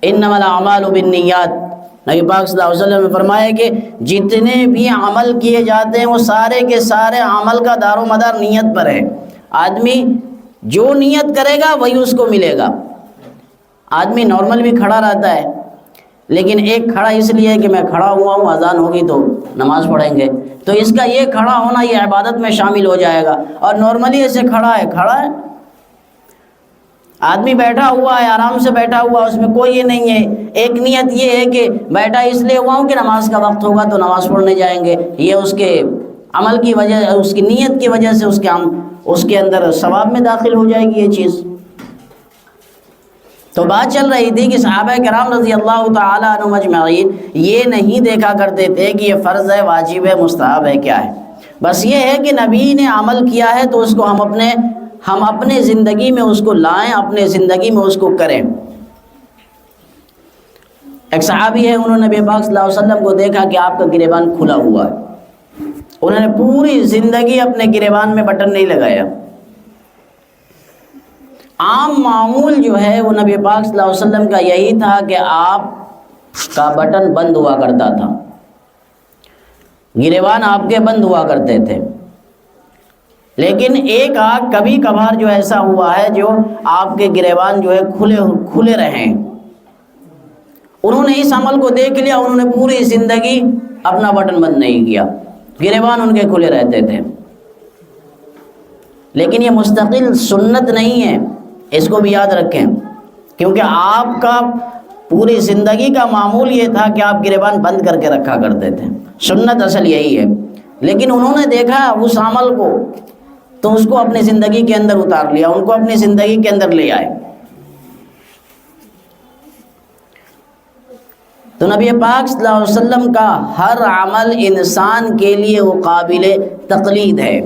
انما الاعمال بالنیات، نبی پاک صلی اللہ علیہ وسلم نے فرمایا کہ جتنے بھی عمل کیے جاتے ہیں وہ سارے کے سارے عمل کا دار و مدار نیت پر ہے۔ آدمی جو نیت کرے گا وہی اس کو ملے گا۔ آدمی نارمل بھی کھڑا رہتا ہے، لیکن ایک کھڑا اس لیے کہ میں کھڑا ہوا ہوں، اذان ہوگی تو نماز پڑھیں گے، تو اس کا یہ کھڑا ہونا یہ عبادت میں شامل ہو جائے گا۔ اور نارملی ایسے کھڑا ہے۔ آدمی بیٹھا ہوا ہے، آرام سے بیٹھا ہوا، اس میں کوئی یہ نہیں ہے، ایک نیت یہ ہے کہ بیٹھا اس لیے ہوا ہوں کہ نماز کا وقت ہوگا تو نماز پڑھنے جائیں گے، یہ اس کے عمل کی وجہ، اس کی نیت کی وجہ سے اس کے اندر ثواب میں داخل ہو جائے گی یہ چیز۔ تو بات چل رہی تھی کہ صحابہ کرام رضی اللہ تعالیٰ عنہم اجمعین یہ نہیں دیکھا کرتے تھے کہ یہ فرض ہے، واجب ہے، مستحب ہے، کیا ہے، بس یہ ہے کہ نبی نے عمل کیا ہے تو اس کو ہم اپنے زندگی میں اس کو لائیں، اپنے زندگی میں اس کو کریں۔ ایک صحابی ہے، انہوں نے نبی پاک صلی اللہ علیہ وسلم کو دیکھا کہ آپ کا گریبان کھلا ہوا ہے، انہوں نے پوری زندگی اپنے گریبان میں بٹن نہیں لگایا۔ عام معمول جو ہے وہ نبی پاک صلی اللہ علیہ وسلم کا یہی تھا کہ آپ کا بٹن بند ہوا کرتا تھا، گریبان آپ کے بند ہوا کرتے تھے، لیکن ایک آدھ کبھی کبھار جو ایسا ہوا ہے جو آپ کے گریبان جو ہے کھلے رہے۔ انہوں نے اس عمل کو دیکھ لیا، انہوں نے پوری زندگی اپنا بٹن بند نہیں کیا، گریبان ان کے کھلے رہتے تھے۔ لیکن یہ مستقل سنت نہیں ہے، اس کو بھی یاد رکھیں، کیونکہ آپ کا پوری زندگی کا معمول یہ تھا کہ آپ گریبان بند کر کے رکھا کرتے تھے، سنت اصل یہی ہے۔ لیکن انہوں نے دیکھا اس عمل کو تو اس کو اپنی زندگی کے اندر اتار لیا، ان کو اپنی زندگی کے اندر لے آئے۔ تو نبی پاک صلی اللہ علیہ وسلم کا ہر عمل انسان کے لیے وہ قابل تقلید ہے۔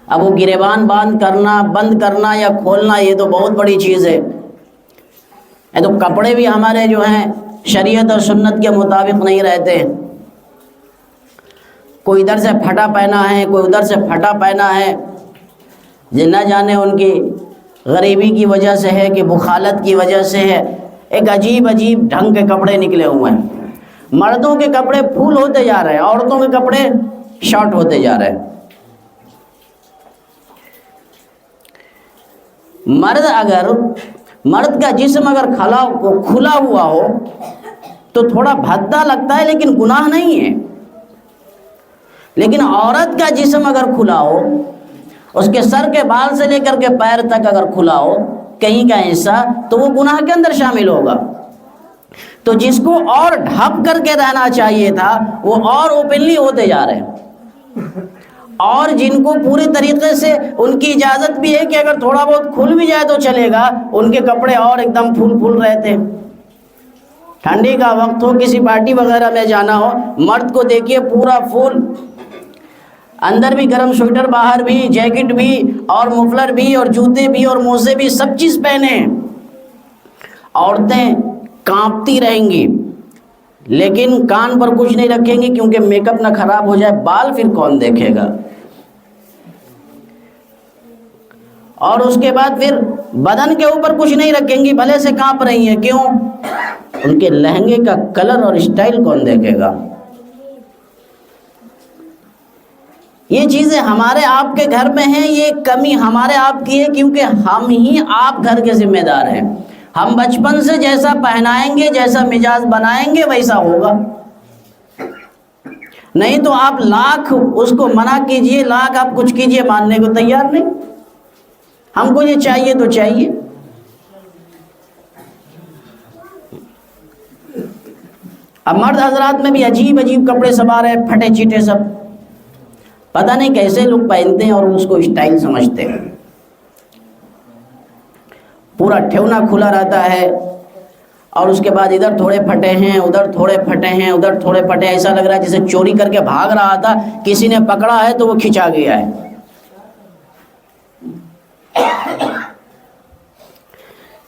اب وہ گریبان بند کرنا یا کھولنا یہ تو بہت بڑی چیز ہے۔ یہ تو کپڑے بھی ہمارے جو ہیں شریعت اور سنت کے مطابق نہیں رہتے، کوئی ادھر سے پھٹا پہنا ہے، کوئی ادھر سے پھٹا پہنا ہے، نہ جانے ان کی غریبی کی وجہ سے ہے کہ بخالت کی وجہ سے ہے، ایک عجیب ڈھنگ کے کپڑے نکلے ہوئے ہیں۔ مردوں کے کپڑے پھول ہوتے جا رہے ہیں، عورتوں کے کپڑے شارٹ ہوتے جا رہے ہیں۔ مرد کا جسم اگر کھلا ہوا ہو تو تھوڑا بھدا لگتا ہے لیکن گناہ نہیں ہے، لیکن عورت کا جسم اگر کھلا ہو، اس کے سر کے بال سے لے کر کے پیر تک اگر کھلا ہو کہیں کا حصہ، تو وہ گناہ کے اندر شامل ہوگا۔ تو جس کو اور ڈھک کر کے رہنا چاہیے تھا وہ اور اوپنلی ہوتے جا رہے ہیں، اور جن کو پوری طریقے سے ان کی اجازت بھی ہے کہ اگر تھوڑا بہت کھل بھی جائے تو چلے گا، ان کے کپڑے اور ایک دم پھول رہتے ہیں۔ ٹھنڈی کا وقت ہو، کسی پارٹی وغیرہ میں جانا ہو، مرد کو دیکھیے پورا فل، اندر بھی گرم سویٹر، باہر بھی جیکٹ بھی اور مفلر بھی اور جوتے بھی اور موزے بھی، سب چیز پہنے۔ عورتیں کانپتی رہیں گی لیکن کان پر کچھ نہیں رکھیں گی کیونکہ میک اپ نہ خراب ہو جائے، بال پھر کون دیکھے گا، اور اس کے بعد پھر بدن کے اوپر کچھ نہیں رکھیں گی، بھلے سے کانپ رہی ہیں، کیوں؟ ان کے لہنگے کا کلر اور اسٹائل کون دیکھے گا؟ یہ چیزیں ہمارے آپ کے گھر میں ہیں، یہ کمی ہمارے آپ کی ہے کیونکہ ہم ہی آپ گھر کے ذمہ دار ہیں۔ ہم بچپن سے جیسا پہنائیں گے، جیسا مزاج بنائیں گے ویسا ہوگا، نہیں تو آپ لاکھ اس کو منع کیجئے، لاکھ آپ کچھ کیجئے، ماننے کو تیار نہیں۔ ہم کو یہ چاہیے تو چاہیے۔ اب مرد حضرات میں بھی عجیب کپڑے سب آ رہے ہیں، پھٹے چیٹے سب، پتہ نہیں کیسے لوگ پہنتے ہیں اور اس کو اسٹائل سمجھتے ہیں۔ پورا ٹھیونا کھلا رہتا ہے اور اس کے بعد ادھر تھوڑے پھٹے ہیں، ادھر تھوڑے پھٹے ہیں، ادھر تھوڑے پھٹے ہیں، ایسا لگ رہا ہے جیسے چوری کر کے بھاگ رہا تھا، کسی نے پکڑا ہے تو وہ کھنچا گیا ہے۔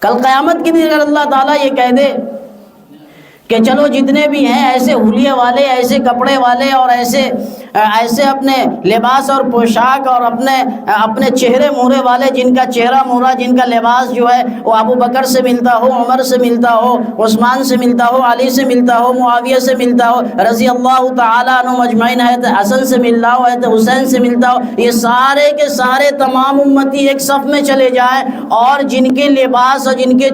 کل قیامت کے دن اگر اللہ تعالیٰ یہ کہہ دے کہ چلو جتنے بھی ہیں ایسے حلیے والے، ایسے کپڑے والے اور ایسے ایسے اپنے لباس اور پوشاک اور اپنے چہرے مہرے والے، جن کا چہرہ مہرا، جن کا لباس جو ہے وہ ابو بکر سے ملتا ہو، عمر سے ملتا ہو، عثمان سے ملتا ہو، علی سے ملتا ہو، معاویہ سے ملتا ہو، رضی اللہ تعالیٰ عنہم اجمعین، حضرت حسن سے ملتا ہو، حضرت حسین سے ملتا ہو، یہ سارے کے سارے تمام امتی ایک صف میں چلے جائیں، اور جن کے لباس اور جن کے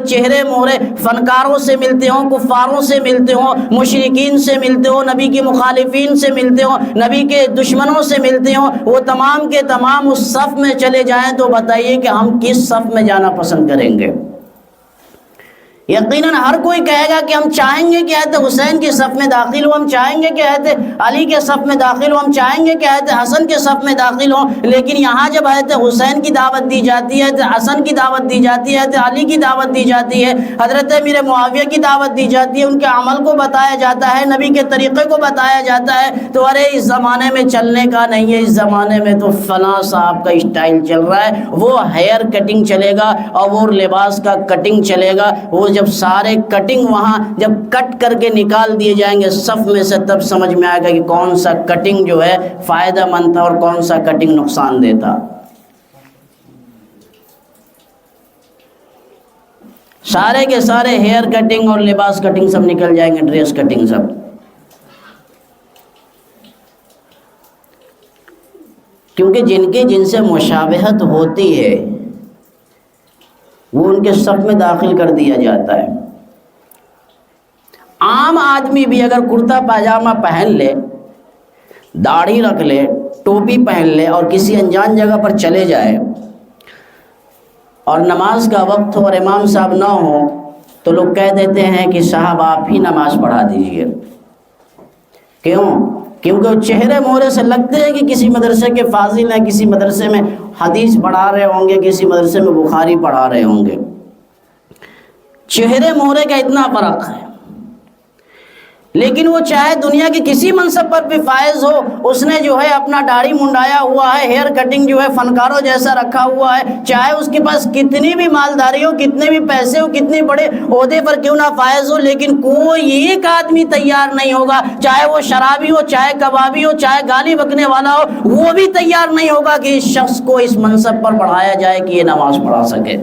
چہرے مہرے فنکاروں سے ملتے ہوں، کفاروں سے ملتے ہوں، مشرکین سے ملتے ہوں، نبی کے مخالفین سے ملتے ہوں، نبی کے دشمنوں سے ملتے ہوں، وہ تمام کے تمام اس صف میں چلے جائیں، تو بتائیے کہ ہم کس صف میں جانا پسند کریں گے؟ یقیناً ہر کوئی کہے گا کہ ہم چاہیں گے کہ حضرت حسین کے صف میں داخل ہو، ہم چاہیں گے کہ حضرت علی کے صف میں داخل ہو، ہم چاہیں گے کہ حضرت حسن کے صف میں داخل ہو، لیکن یہاں جب حضرت حسین کی دعوت دی جاتی ہے، حضرت حسن کی دعوت دی جاتی ہے، حضرت علی کی دعوت دی جاتی ہے، حضرت امیر معاویہ کی دعوت دی جاتی ہے، ان کے عمل کو بتایا جاتا ہے، نبی کے طریقے کو بتایا جاتا ہے، تو ارے اس زمانے میں چلنے کا نہیں ہے، اس زمانے میں تو فلاں صاحب کا اسٹائل چل رہا ہے، وہ ہیئر کٹنگ چلے گا اور وہ لباس کا کٹنگ چلے گا، وہ جب سارے کٹنگ وہاں جب کٹ کر کے نکال دیے جائیں گے صف میں سے، تب سمجھ میں آئے گا کہ کون سا کٹنگ جو ہے فائدہ مند تھا اور کون سا کٹنگ نقصان دیتا۔ سارے کے سارے ہیئر کٹنگ اور لباس کٹنگ سب نکل جائیں گے، ڈریس کٹنگ سب۔ کیونکہ جن سے مشابہت ہوتی ہے وہ ان کے صف میں داخل کر دیا جاتا ہے۔ عام آدمی بھی اگر کرتا پاجامہ پہن لے، داڑھی رکھ لے، ٹوپی پہن لے اور کسی انجان جگہ پر چلے جائے اور نماز کا وقت ہو اور امام صاحب نہ ہو، تو لوگ کہہ دیتے ہیں کہ صاحب آپ ہی نماز پڑھا دیجئے۔ کیوں؟ کیونکہ وہ چہرے مہرے سے لگتے ہیں کہ کسی مدرسے کے فاضل ہیں، کسی مدرسے میں حدیث پڑھا رہے ہوں گے، کسی مدرسے میں بخاری پڑھا رہے ہوں گے۔ چہرے مہرے کا اتنا فرق ہے، لیکن وہ چاہے دنیا کے کسی منصب پر بھی فائز ہو، اس نے جو ہے اپنا داڑھی منڈایا ہوا ہے، ہیئر کٹنگ جو ہے فنکاروں جیسا رکھا ہوا ہے، چاہے اس کے پاس کتنی بھی مالداری ہو، کتنے بھی پیسے ہو، کتنے بڑے عہدے پر کیوں نہ فائز ہو، لیکن کوئی ایک آدمی تیار نہیں ہوگا، چاہے وہ شرابی ہو، چاہے کبابی ہو، چاہے گالی بکنے والا ہو، وہ بھی تیار نہیں ہوگا کہ اس شخص کو اس منصب پر بڑھایا جائے کہ یہ نماز پڑھا سکے۔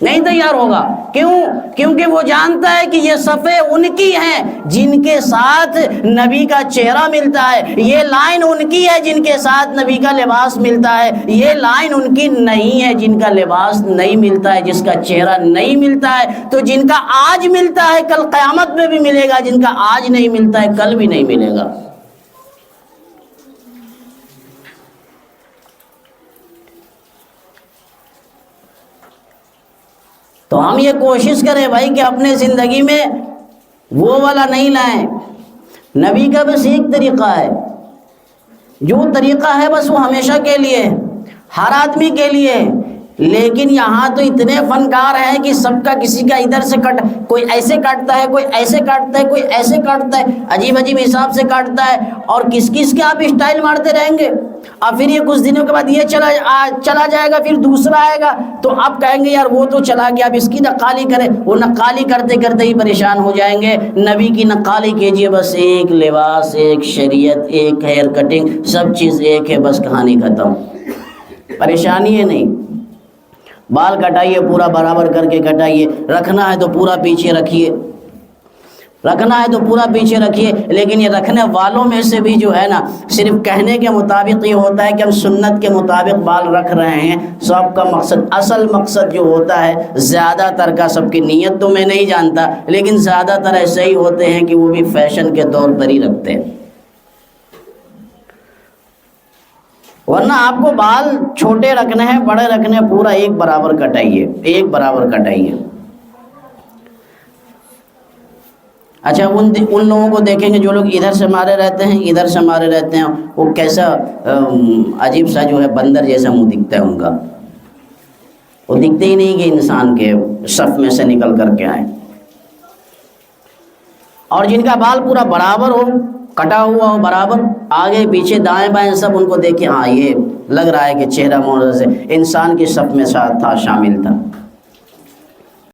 نہیں تیار ہوگا۔ کیوں؟ کیونکہ وہ جانتا ہے کہ یہ صفیں ان کی ہیں جن کے ساتھ نبی کا چہرہ ملتا ہے، یہ لائن ان کی ہے جن کے ساتھ نبی کا لباس ملتا ہے، یہ لائن ان کی نہیں ہے جن کا لباس نہیں ملتا ہے، جس کا چہرہ نہیں ملتا ہے۔ تو جن کا آج ملتا ہے کل قیامت میں بھی ملے گا، جن کا آج نہیں ملتا ہے کل بھی نہیں ملے گا۔ تو ہم یہ کوشش کریں بھائی کہ اپنے زندگی میں وہ والا نہیں لائیں۔ نبی کا بس ایک طریقہ ہے، جو طریقہ ہے بس وہ ہمیشہ کے لیے، ہر آدمی کے لیے، لیکن یہاں تو اتنے فنکار ہیں کہ سب کا کسی کا ادھر سے کوئی ایسے کاٹتا ہے، کوئی ایسے کاٹتا ہے، کوئی ایسے کاٹتا ہے، عجیب عجیب حساب سے کاٹتا ہے، اور کس کے آپ اسٹائل مارتے رہیں گے، اور پھر یہ کچھ دنوں کے بعد یہ چلا جائے گا، پھر دوسرا آئے گا، تو آپ کہیں گے یار وہ تو چلا گیا، اب اس کی نقالی کریں۔ وہ نقالی کرتے کرتے ہی پریشان ہو جائیں گے۔ نبی کی نقالی کیجئے، بس ایک لباس، ایک شریعت، ایک ہیئر کٹنگ، سب چیز ایک ہے، بس کہانی ختم، پریشانی ہے نہیں۔ بال کٹائیے پورا برابر کر کے کٹائیے، رکھنا ہے تو پورا پیچھے رکھیے، رکھنا ہے تو پورا پیچھے رکھیے، لیکن یہ رکھنے والوں میں سے بھی جو ہے نا، صرف کہنے کے مطابق یہ ہوتا ہے کہ ہم سنت کے مطابق بال رکھ رہے ہیں، سب کا مقصد، اصل مقصد جو ہوتا ہے، زیادہ تر کا، سب کی نیت تو میں نہیں جانتا، لیکن زیادہ تر ایسے ہی ہوتے ہیں کہ وہ بھی فیشن کے طور پر ہی رکھتے ہیں۔ ورنہ آپ کو بال چھوٹے رکھنے ہیں، بڑے رکھنے ہیں، پورا ایک برابر کٹائیے، ایک برابر کٹائیے۔ اچھا ان لوگوں کو دیکھیں گے جو لوگ ادھر سے مارے رہتے ہیں، ادھر سے مارے رہتے ہیں، وہ کیسا عجیب سا جو ہے بندر جیسا منہ دکھتا ہے ان کا، وہ دکھتے ہی نہیں کہ انسان کے صف میں سے نکل کر کے آئیں۔ اور جن کا بال پورا برابر ہو، کٹا ہوا ہو برابر، آگے پیچھے دائیں بائیں سب ان کو دیکھیں، ہاں یہ لگ رہا ہے کہ چہرہ مہرے سے انسان کی صف میں ساتھ تھا، شامل تھا۔